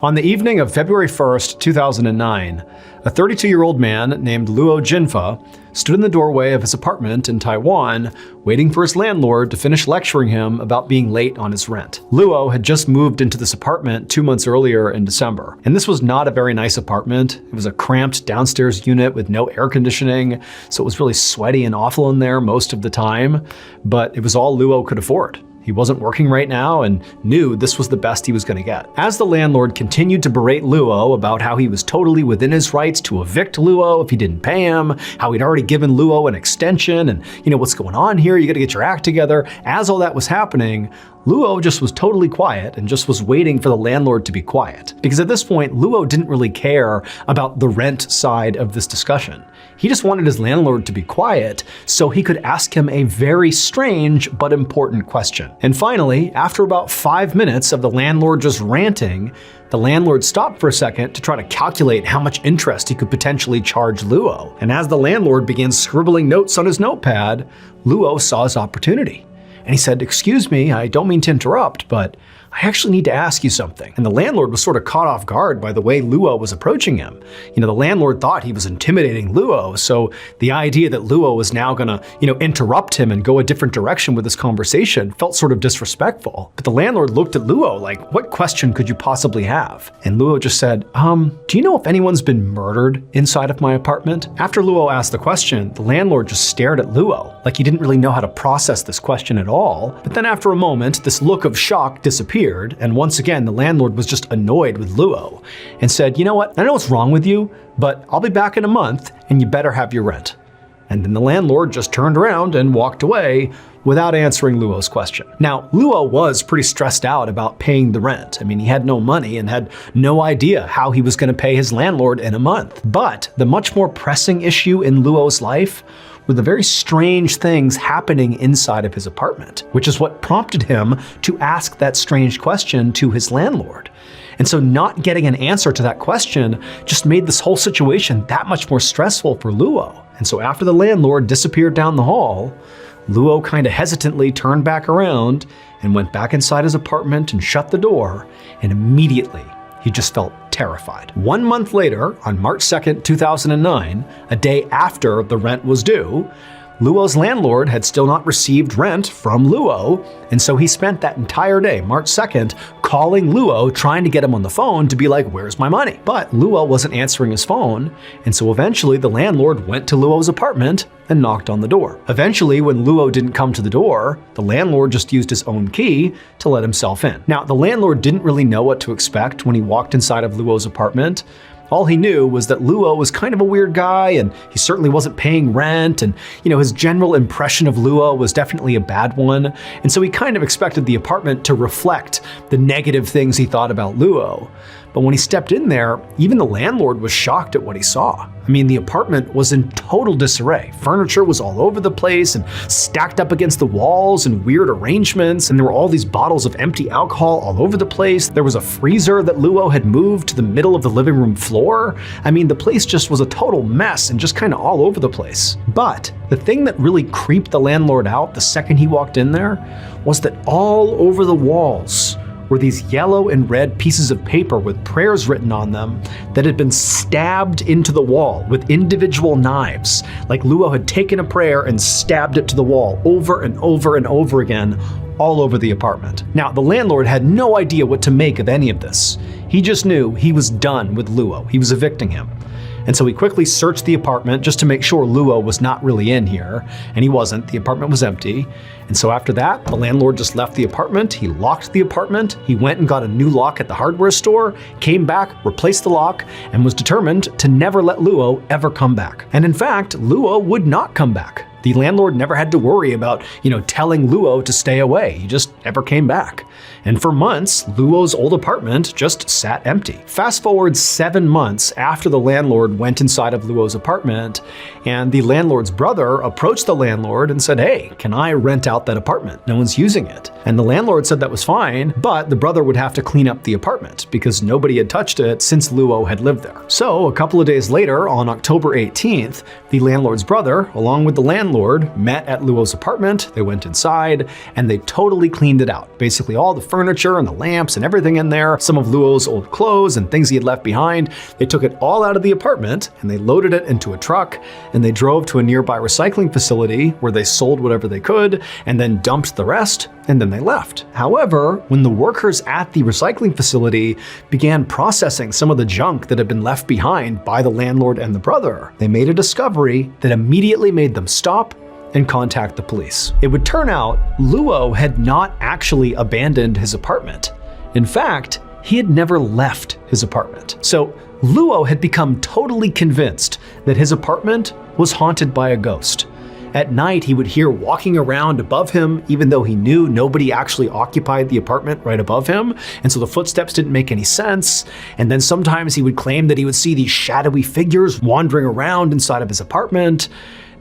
On the evening of February 1st, 2009, a 32-year-old man named Luo Jinfa stood in the doorway of his apartment in Taiwan, waiting for his landlord to finish lecturing him about being late on his rent. Luo had just moved into this apartment 2 months earlier in December, and this was not a very nice apartment. It was a cramped downstairs unit with no air conditioning, so it was really sweaty and awful in there most of the time, but it was all Luo could afford. He wasn't working right now and knew this was the best he was going to get. As the landlord continued to berate Luo about how he was totally within his rights to evict Luo if he didn't pay him, how he'd already given Luo an extension, and what's going on here, you got to get your act together. As all that was happening, Luo just was totally quiet and just was waiting for the landlord to be quiet. Because at this point, Luo didn't really care about the rent side of this discussion. He just wanted his landlord to be quiet so he could ask him a very strange but important question. And finally, after about 5 minutes of the landlord just ranting, the landlord stopped for a second to try to calculate how much interest he could potentially charge Luo. And as the landlord began scribbling notes on his notepad, Luo saw his opportunity. And he said, "Excuse me, I don't mean to interrupt, but I actually need to ask you something." And the landlord was sort of caught off guard by the way Luo was approaching him. The landlord thought he was intimidating Luo, so the idea that Luo was now gonna, interrupt him and go a different direction with this conversation felt sort of disrespectful. But the landlord looked at Luo like, "What question could you possibly have?" And Luo just said, "Do you know if anyone's been murdered inside of my apartment?" After Luo asked the question, the landlord just stared at Luo, like he didn't really know how to process this question at all. But then after a moment, this look of shock disappeared, and once again, the landlord was just annoyed with Luo and said, "You know what? I know what's wrong with you, but I'll be back in a month and you better have your rent." And then the landlord just turned around and walked away without answering Luo's question. Now, Luo was pretty stressed out about paying the rent. He had no money and had no idea how he was going to pay his landlord in a month. But the much more pressing issue in Luo's life were the very strange things happening inside of his apartment, which is what prompted him to ask that strange question to his landlord. And so not getting an answer to that question just made this whole situation that much more stressful for Luo. And so after the landlord disappeared down the hall, Luo kind of hesitantly turned back around and went back inside his apartment and shut the door, and immediately he just felt terrified. 1 month later, on March 2nd, 2009, a day after the rent was due, Luo's landlord had still not received rent from Luo, and so he spent that entire day, March 2nd, calling Luo, trying to get him on the phone to be like, "Where's my money?" But Luo wasn't answering his phone, and so eventually the landlord went to Luo's apartment and knocked on the door. Eventually, when Luo didn't come to the door, the landlord just used his own key to let himself in. Now, the landlord didn't really know what to expect when he walked inside of Luo's apartment. All he knew was that Luo was kind of a weird guy, and he certainly wasn't paying rent, and his general impression of Luo was definitely a bad one, and so he kind of expected the apartment to reflect the negative things he thought about Luo. But when he stepped in there, even the landlord was shocked at what he saw. The apartment was in total disarray. Furniture was all over the place and stacked up against the walls in weird arrangements, and there were all these bottles of empty alcohol all over the place. There was a freezer that Luo had moved to the middle of the living room floor. The place just was a total mess and just kind of all over the place. But the thing that really creeped the landlord out the second he walked in there was that all over the walls were these yellow and red pieces of paper with prayers written on them that had been stabbed into the wall with individual knives. Like Luo had taken a prayer and stabbed it to the wall over and over and over again, all over the apartment. Now, the landlord had no idea what to make of any of this. He just knew he was done with Luo. He was evicting him. And so he quickly searched the apartment just to make sure Luo was not really in here, and he wasn't. The apartment was empty. And so after that, the landlord just left the apartment, he locked the apartment, he went and got a new lock at the hardware store, came back, replaced the lock, and was determined to never let Luo ever come back. And in fact, Luo would not come back. The landlord never had to worry about, telling Luo to stay away. He just never came back. And for months, Luo's old apartment just sat empty. Fast forward 7 months after the landlord went inside of Luo's apartment, and the landlord's brother approached the landlord and said, "Hey, can I rent out that apartment? No one's using it." And the landlord said that was fine, but the brother would have to clean up the apartment because nobody had touched it since Luo had lived there. So a couple of days later, on October 18th, the landlord's brother, along with the landlord, landlord met at Luo's apartment. They went inside and they totally cleaned it out. Basically all the furniture and the lamps and everything in there, some of Luo's old clothes and things he had left behind. They took it all out of the apartment and they loaded it into a truck and they drove to a nearby recycling facility where they sold whatever they could and then dumped the rest, and then they left. However, when the workers at the recycling facility began processing some of the junk that had been left behind by the landlord and the brother, they made a discovery that immediately made them stop and contact the police. It would turn out Luo had not actually abandoned his apartment. In fact, he had never left his apartment. So Luo had become totally convinced that his apartment was haunted by a ghost. At night, he would hear walking around above him, even though he knew nobody actually occupied the apartment right above him, and so the footsteps didn't make any sense. And then sometimes he would claim that he would see these shadowy figures wandering around inside of his apartment.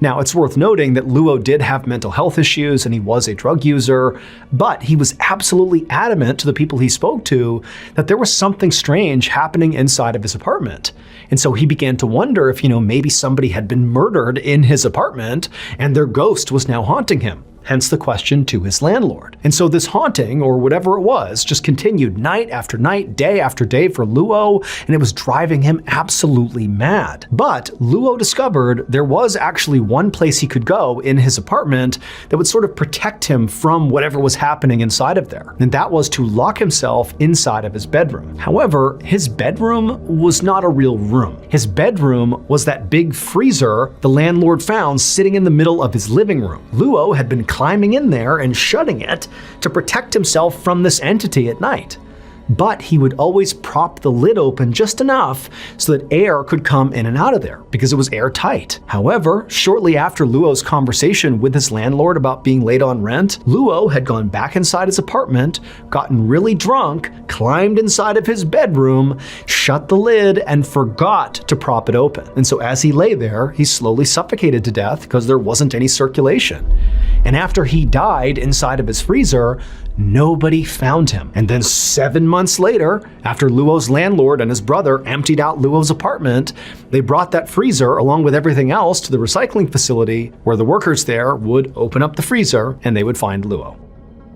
Now, it's worth noting that Luo did have mental health issues and he was a drug user, but he was absolutely adamant to the people he spoke to that there was something strange happening inside of his apartment. And so he began to wonder if, maybe somebody had been murdered in his apartment and their ghost was now haunting him. Hence the question to his landlord. And so this haunting, or whatever it was, just continued night after night, day after day for Luo, and it was driving him absolutely mad. But Luo discovered there was actually one place he could go in his apartment that would sort of protect him from whatever was happening inside of there. And that was to lock himself inside of his bedroom. However, his bedroom was not a real room. His bedroom was that big freezer the landlord found sitting in the middle of his living room. Luo had been climbing in there and shutting it to protect himself from this entity at night. But he would always prop the lid open just enough so that air could come in and out of there because it was airtight. However, shortly after Luo's conversation with his landlord about being late on rent, Luo had gone back inside his apartment, gotten really drunk, climbed inside of his bedroom, shut the lid, and forgot to prop it open. And so as he lay there, he slowly suffocated to death because there wasn't any circulation. And after he died inside of his freezer, nobody found him. And then 7 months later, after Luo's landlord and his brother emptied out Luo's apartment, they brought that freezer along with everything else to the recycling facility where the workers there would open up the freezer and they would find Luo.